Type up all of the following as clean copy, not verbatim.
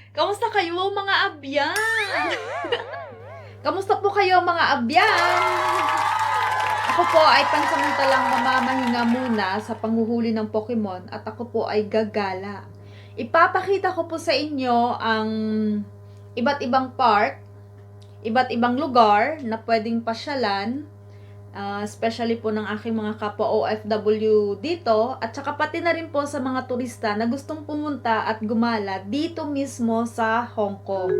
Kamusta kayo mga abyan? Kamusta po kayo mga abyan? Ako po ay pansamantalang mamamahinga muna sa panghuhuli ng Pokemon at ako po ay gagala. Ipapakita ko po sa inyo ang iba't ibang park, iba't ibang lugar na pwedeng pasyalan, especially po ng aking mga kapwa OFW dito, at saka pati na rin po sa mga turista na gustong pumunta at gumala dito mismo sa Hong Kong.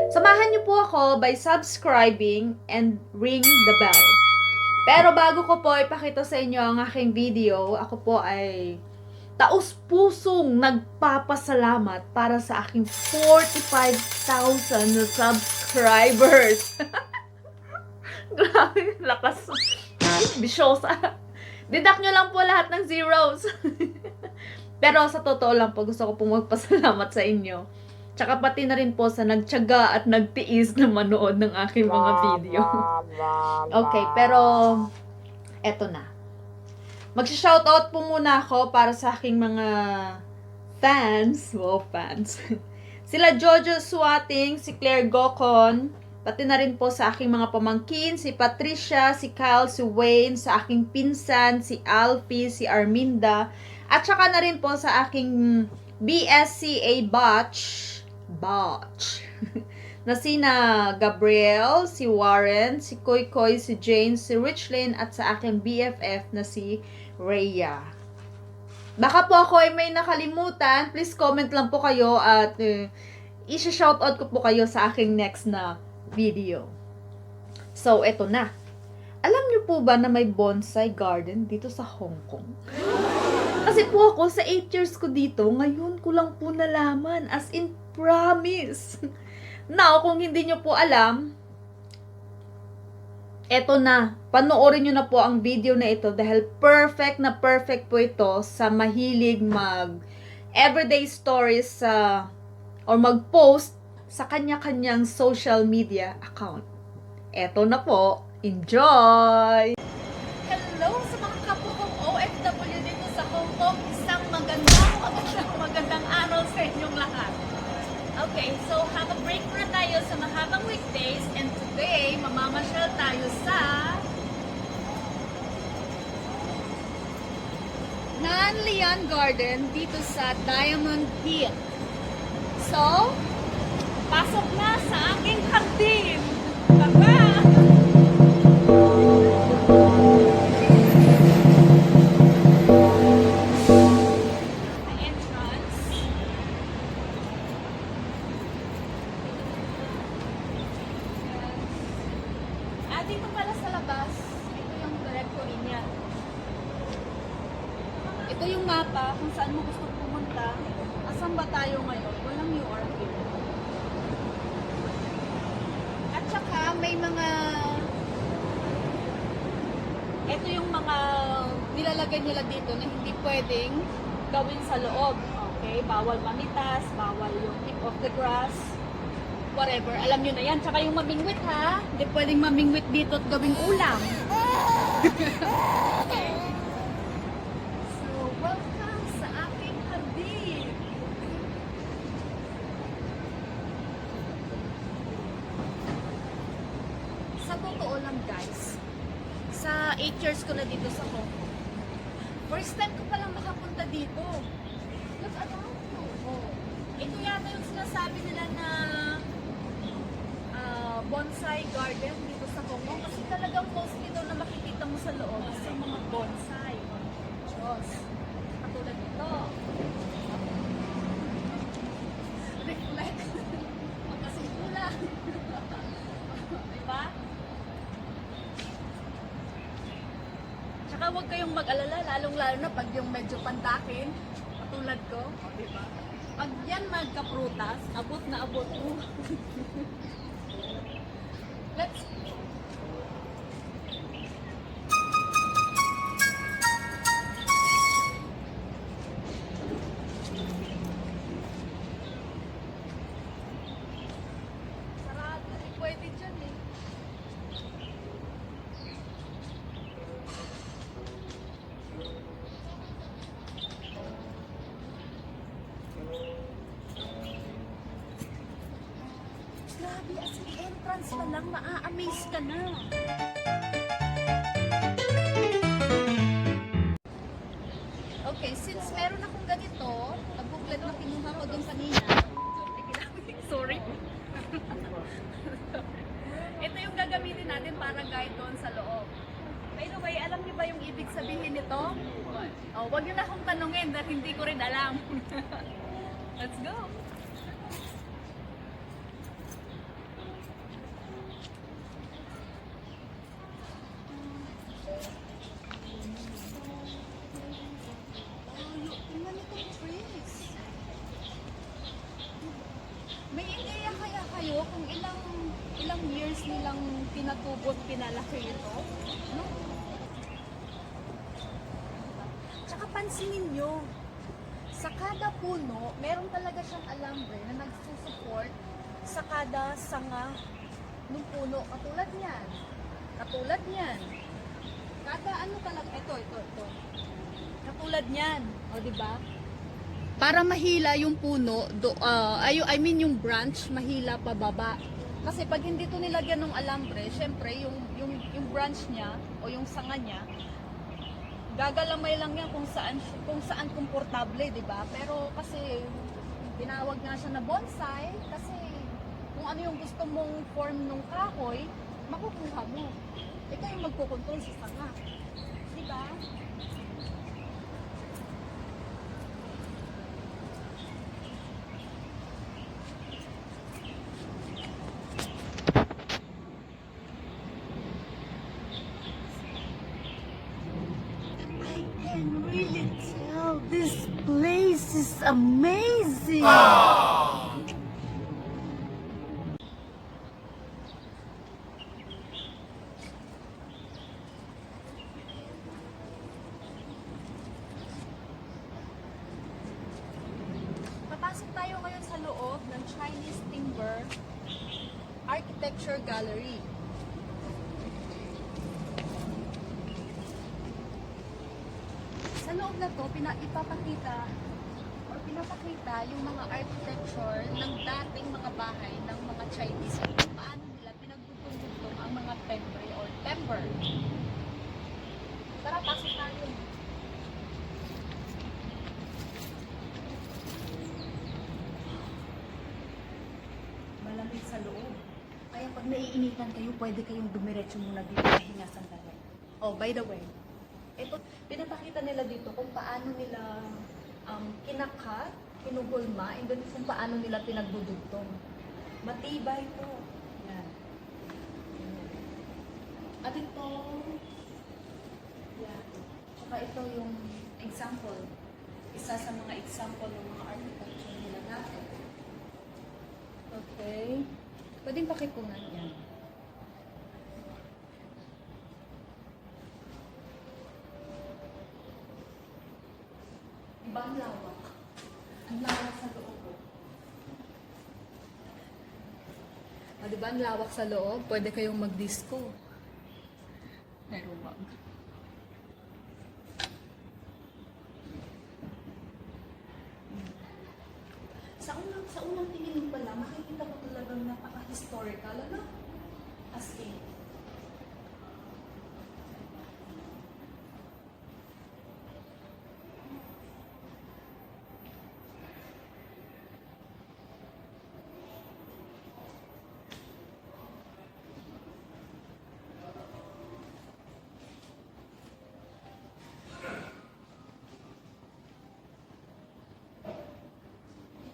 Samahan niyo po ako by subscribing and ring the bell. Pero bago ko po ipakita sa inyo ang aking video, ako po ay taus-pusong nagpapasalamat para sa aking 45,000 na subscribers. Grabe, lakas. Bisyosa. Didak nyo lang po lahat ng zeros. Pero sa totoo lang po, gusto ko pong magpasalamat sa inyo. Tsaka pati na rin po sa nagtiyaga at nagtiis na manood ng aking mga video. Okay, pero eto na. Mag-shoutout po muna ako para sa aking mga fans. Wow, fans. Sila Jojo Swating, si Claire Gocon, pati na rin po sa aking mga pamangkin, si Patricia, si Kyle, si Wayne, sa aking pinsan, si Alfie, si Arminda, at saka na rin po sa aking BSCA batch, na sina Gabriel, si Warren, si Koy Koy, si Jane, si Richlyn, at sa aking BFF na si Rhea. Baka po ako ay may nakalimutan, please comment lang po kayo at i-shoutout ko po kayo sa aking next na video. So, eto na. Alam niyo po ba na may bonsai garden dito sa Hong Kong? Kasi po ako sa 8 years ko dito, ngayon ko lang po nalaman, as in promise. Now, kung hindi nyo po alam, eto na, panoorin nyo na po ang video na ito dahil perfect na perfect po ito sa mahilig mag everyday stories or mag-post sa kanya-kanyang social media account. Eto na po, enjoy! Hello sa mga kapwa kong OFW dito sa Hong Kong. Isang magandang araw sa inyong lahat. Okay, so have a break na tayo sa mahabang weekdays and today, mamamasyal tayo sa Nan Lian Garden dito sa Diamond Hill. So, pasok na sa aking hardin. Tara! Dito pala sa labas, ito yung directory niya. Ito yung mapa kung saan mo gusto pumunta. Asan ba tayo ngayon? Walang URL. At saka may mga ito yung mga nilalagay nila dito na hindi pwedeng gawin sa loob. Okay? Bawal mamitas, bawal yung tip of the grass. Whatever, alam nyo na yan. Tsaka yung mamingwit ha, hindi pwedeng mamingwit dito at gawing ulam. Okay. So, welcome sa aking hardin. Sa totoo lang guys, sa 8 years ko na dito sa Hong Kong, first time ko palang makapunta dito. Look around mo. Oh. Ito yata yung sinasabi nila na bonsai garden dito sa Hong Kong kasi talagang mostly daw na makikita mo sa loob sa mga bonsai. Diyos. Katulad nito. Reflect. Magkasimpula. Diba? Tsaka huwag kayong mag-alala, lalong-lalo na pag yung medyo pandakin, katulad ko. Diba? Pag yan magkaprutas, abot na abot mo. Let's sarado, pwede dyan eh. As in, entrance pa lang, maa-amaze ka na. Okay, since meron akong ganito, booklet na kinuha ko doon kanina. Sorry. Ito yung gagamitin natin para guide doon sa loob. By the way, alam niyo ba yung ibig sabihin nito? Oh, wag niyo na akong tanungin dahil hindi ko rin alam. Let's go! May ideya kaya kayo kung ilang years nilang pinatubot, pinalaki ito? No? Tsaka pansinin nyo, sa kada puno, meron talaga siyang alambre na nagsusupport sa kada sanga ng puno. Katulad niyan. Katulad niyan. Kada ano talaga, ito. Katulad niyan. O, diba? Para mahila yung puno, yung branch, mahila pababa. Kasi pag hindi to nilagyan ng alambre, syempre yung branch niya o yung sanga niya, gagalamay lang yan kung saan komportable, di ba? Pero kasi tinawag nga siya na bonsai kasi kung ano yung gusto mong form ng kahoy, makukuha mo. Ikaw yung magkukontrol sa sanga. Di ba? I can really tell this place is amazing. Papasok tayo ngayon sa loob ng Chinese Timber Architecture Gallery. Sa loob na to, pinapakita yung mga architecture ng dating mga bahay ng mga Chinese. Kung paano nila pinagdugtong-dugtong ang mga timber. Tara, pasok tayo. Malamig sa loob. Kaya pag naiinitan kayo, pwede kayong dumiretso muna dito hinga sandali. Oh, by the way, ito, pinapakita nila dito kung paano nila kinakat, kinugulma, and then kung paano nila pinagdudugtong. Matibay ito. Yan. At ito, yan. Tsaka ito yung example. Isa sa mga example ng mga architecture nila natin. Okay. Pwedeng pakipunan yan. Diba ang lawak? Ang lawak sa loob. Diba ang lawak sa loob? Pwede kayong mag-disco. Pero wag. Sa unang tingin pa lang, makikita ko talagang napaka-historical, ano? As in.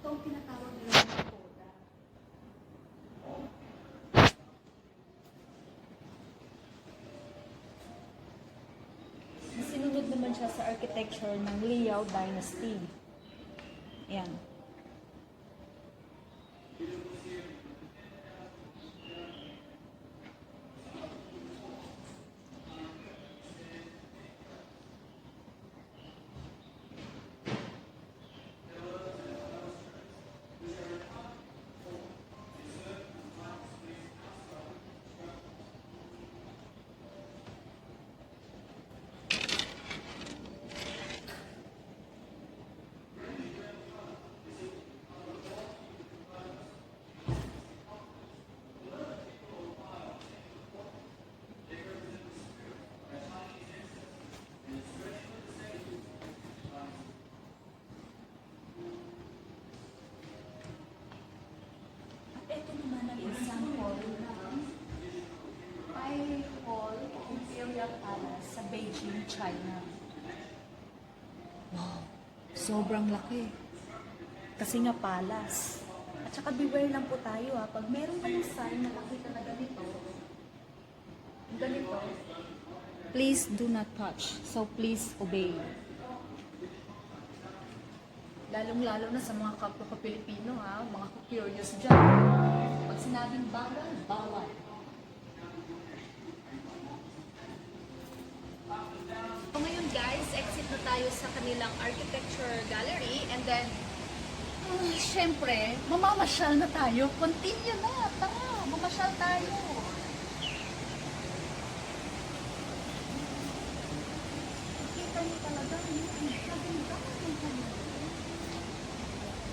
Itong tinatawag nila ng pagoda. Sinunod naman siya sa architecture ng Liao Dynasty. Ayan. Beijing, China. Wow, sobrang laki. Kasi nga palas. At saka beware lang po tayo ha. Pag meron kayong sign na nakita na ganito, please do not touch. So please obey. Lalong-lalo na sa mga kapwa ko Pilipino ha, mga curious dyan. Pag sinabing bawal, bawal. So ngayon guys, exit na tayo sa kanilang architecture gallery and then syempre, mamamasyal na tayo. Continue na, tara, mamasyal tayo. Kita niyo talaga,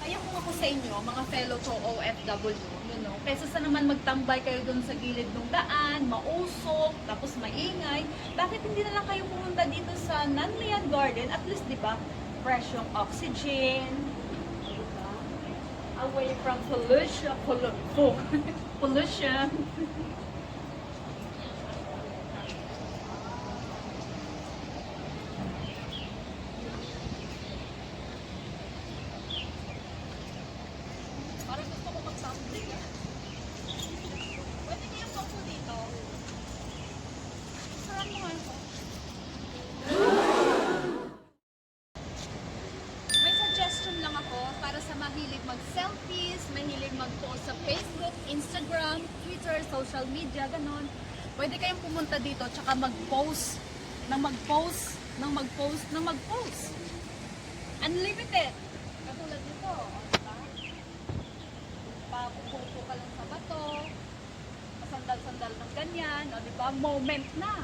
kaya kung ako sa inyo, mga fellow to OFW, you know, kaysa sa naman magtambay kayo dun sa gilid ng daan, mausok, tapos maingay, bakit hindi na lang kayo pumunta dito sa Nan Lian Garden? At least, di ba, fresh yung oxygen, diba? Away from pollution, pollution. Parang gusto ko mag-tumbling eh. Pwede niyo yung pangko dito. Sarap mo nga ito. May suggestion lang ako para sa mahilig mag-selfies, mahilig mag-post sa Facebook, Instagram, Twitter, social media, ganon. Pwede kayong pumunta dito tsaka mag-post ng mag-post, ng mag-post, ng mag-post. Unlimited. Katulad nito. Papupo ka lang sa bato, masandal-sandal ng ganyan, o diba, moment na.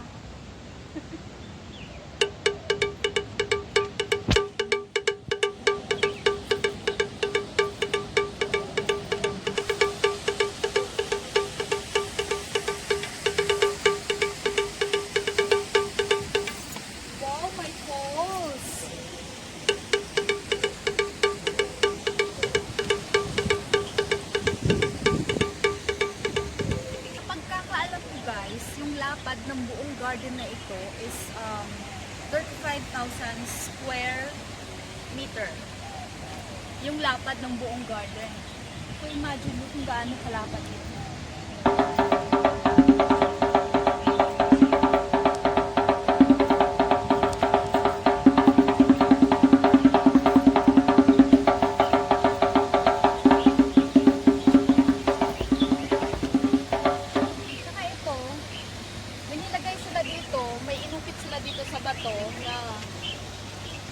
Wow, my balls! Lapad ng buong garden na ito is 35,000 square meter. Yung lapad ng buong garden. So imagine mo kung gaano kalapad ito.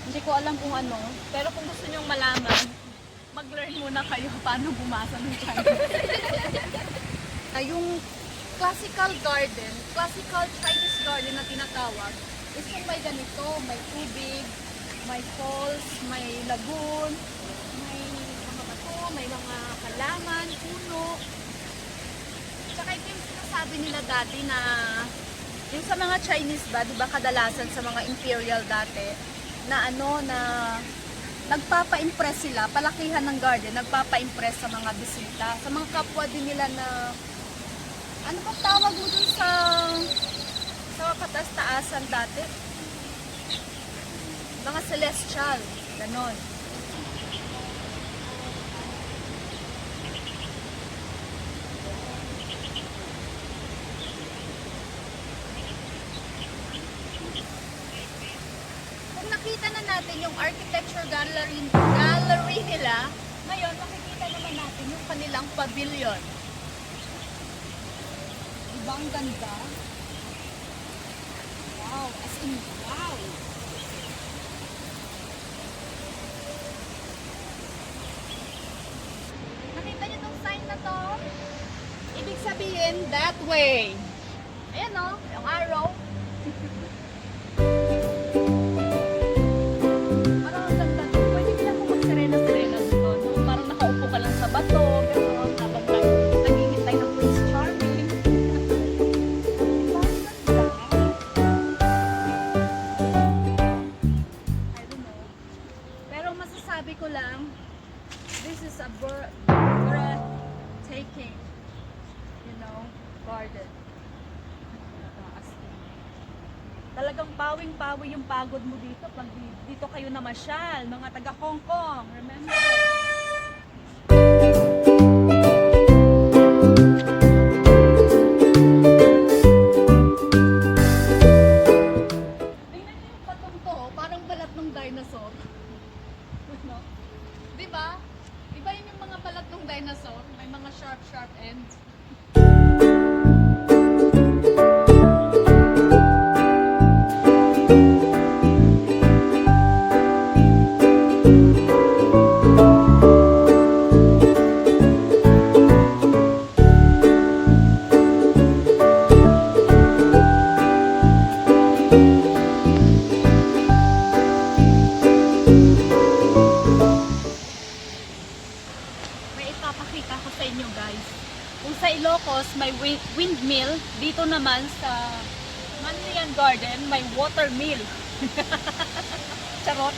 Hindi ko alam kung ano, pero kung gusto nyong malaman, mag-learn muna kayo paano bumasa ng Chinese. Yung classical garden, classical Chinese garden na tinatawag, is yung may ganito, may tubig, may falls, may lagoon, may mga bato, may mga halaman, puno. Tsaka ito yung sinasabi nila dati na, yung sa mga Chinese ba, di ba kadalasan sa mga imperial dati, na ano, na nagpapa-impress sila, palakihan ng garden, nagpapa-impress sa mga bisita, sa mga kapwa din nila na, ano ba tawag mo dun sa kataas-taasan dati? Mga celestial, ganon. Nakita na natin yung architecture gallery nila. Ngayon, makikita naman natin yung kanilang pavilion. Ibang ganda. Wow, as in wow. Nakita niyo tong sign na to? Ibig sabihin, that way. Ayan o, yung arrow. Sabi ko lang, this is a breathtaking, you know, garden. Talagang pawing-pawi yung pagod mo dito pag dito kayo namasyal, mga taga Hong Kong. Remember? Tingnan niyo yung patong to, parang balat ng dinosaur. No? Di ba? Iba yun yung mga balat ng dinosaur, may mga sharp ends. May ipapakita ko sa inyo guys. Kung sa Ilocos may windmill, dito naman sa Nan Lian Garden may watermill. Charot.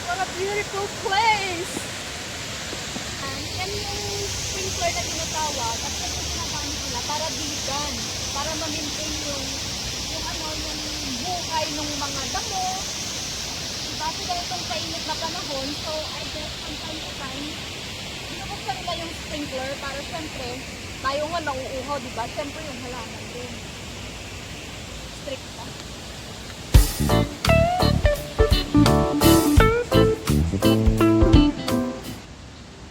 What a beautiful place! Yan yung sprinkler na tinatawag at yan yung ginagamit nila para diligan, para ma-maintain yung buhay ng mga damo. Diba? So ganitong kainit na panahon, so I guess from time to time, binubuksan nila yung sprinkler para syempre, tayo nga nauuhaw, diba? Syempre yung halaman din. Strict pa.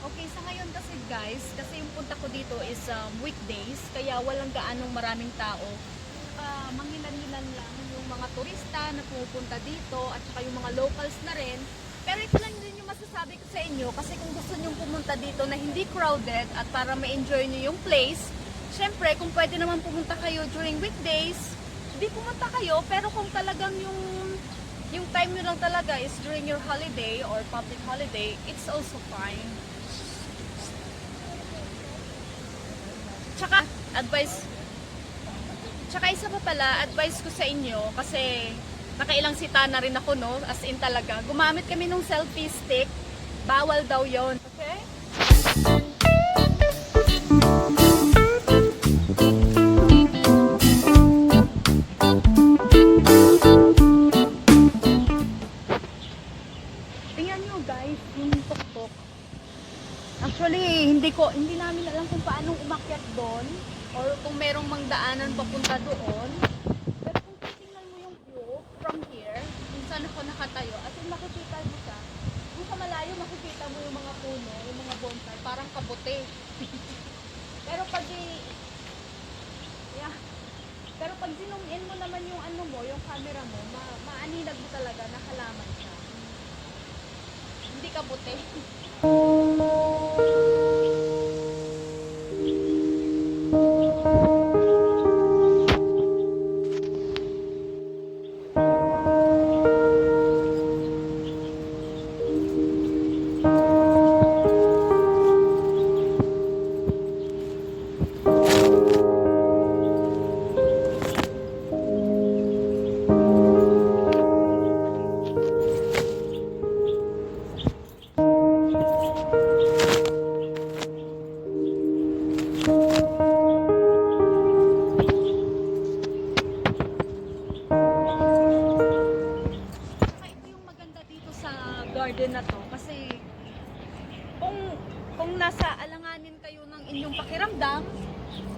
Okay, sa ngayon kasi guys, kasi yung punta ko dito is weekdays, kaya walang gaanong maraming tao. Manghilan-hilan lang yung mga turista na pumupunta dito at saka yung mga locals na rin. Pero ito lang din yung masasabi ko sa inyo kasi kung gusto nyo pumunta dito na hindi crowded at para ma-enjoy nyo yung place, syempre kung pwede naman pumunta kayo during weekdays, hindi pumunta kayo, pero kung talagang yung time nyo lang talaga is during your holiday or public holiday, it's also fine. Tsaka, isa pa pala, advice ko sa inyo, kasi nakailang sita na rin ako, no? As in talaga, gumamit kami ng selfie stick, bawal daw yon. Okay? Tingnan nyo guys, yung tuktok. Actually, hindi namin alam kung paano umakyat doon or kung merong mangdaanan papunta doon. Pero kung titingnan mo yung view from here, kung saan ako nakatayo, at yung makikita mo siya, kung sa malayo makikita mo yung mga puno, yung mga bonsai, parang kabote. Pero pag pero pag zoom in mo naman yung yung camera mo, maaninag mo talaga na halaman siya. Hindi kabote. Garden na to kasi kung nasa alanganin kayo ng inyong pakiramdam,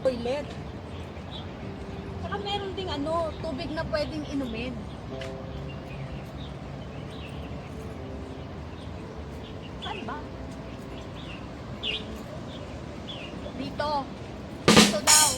toilet. Saka meron ding tubig na pwedeng inumin. Saan ba? Dito. Dito daw.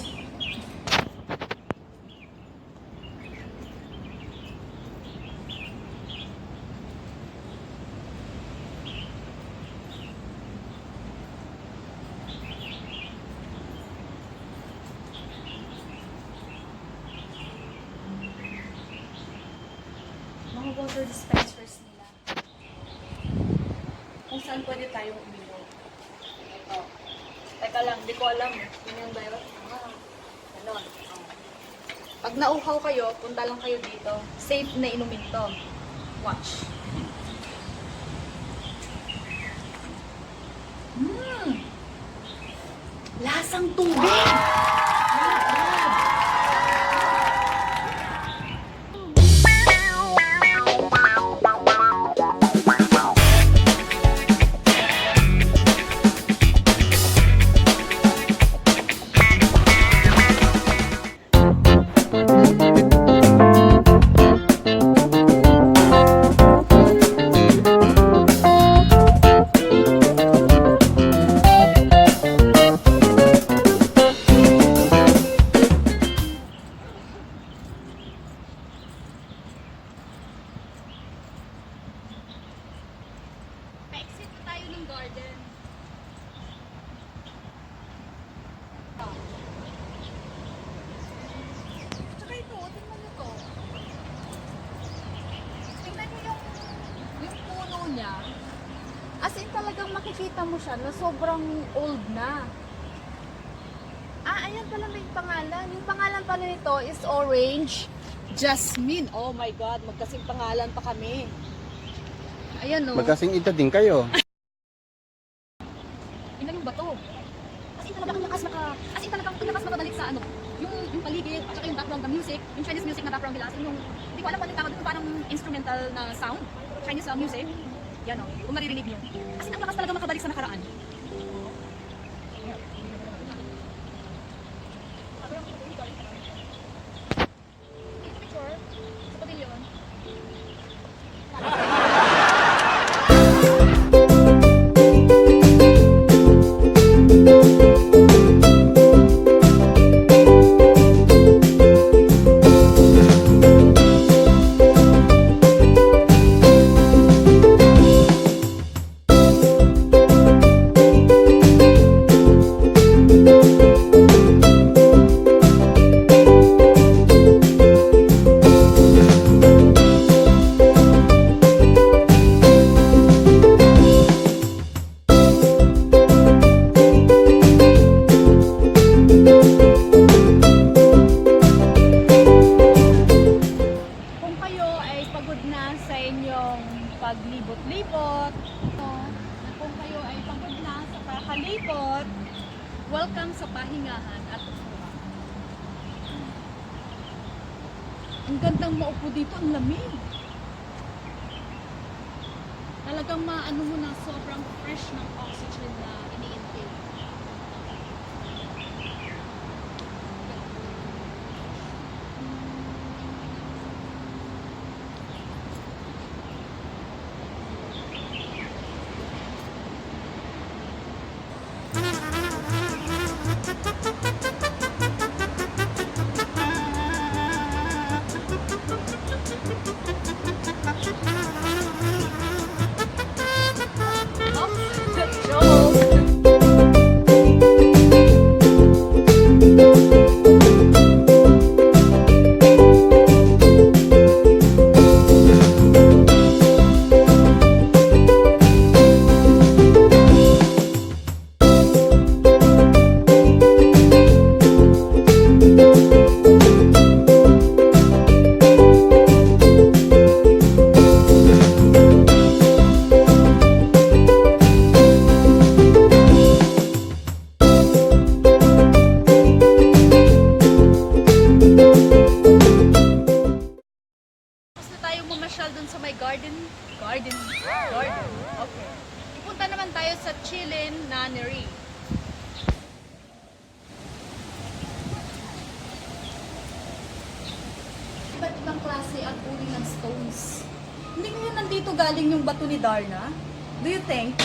water dispensers nila. Kung saan pwede tayong uminom. Ito. Teka lang, di ko alam. Yun yung ba yun? Ganon. Pag nauhaw kayo, punta lang kayo dito. Safe na inumin to. Watch. Lasang tubig! Pa-exit na tayo ng garden. Tsaka ito, tingnan nyo to. Tingnan nyo yung puno niya. As in talagang makikita mo siya na sobrang old na. Ayan pala may pangalan. Yung pangalan pala nito is Orange Jasmine. Oh my God, magkasing pangalan pa kami. Ayan o. Magkasing edad din kayo. Tingnan yung bato. As in talagang lakas makabalik sa ano, yung paligid, at saka yung background ng music, yung Chinese music na background nila. As in yung, hindi ko alam ano yung tawag, parang instrumental na sound, Chinese music. Yan o, kung maririnig nyo. As in ang lakas talaga makabalik sa nakaraan. Picture sa pavilion. Paglibot-libot. Kung kayo ay pagod na sa kakalibot, welcome sa pahingahan at upuan. Ang gandang maupo dito, ang lamig. Talagang maano mo na sobrang fresh ng oxygen na ini-intake. Garden. Okay. Ipunta naman tayo sa Chilin Nunnery. Iba't ibang klase at uri ng stones. Hindi kaya nandito galing yung bato ni Darna? Do you think?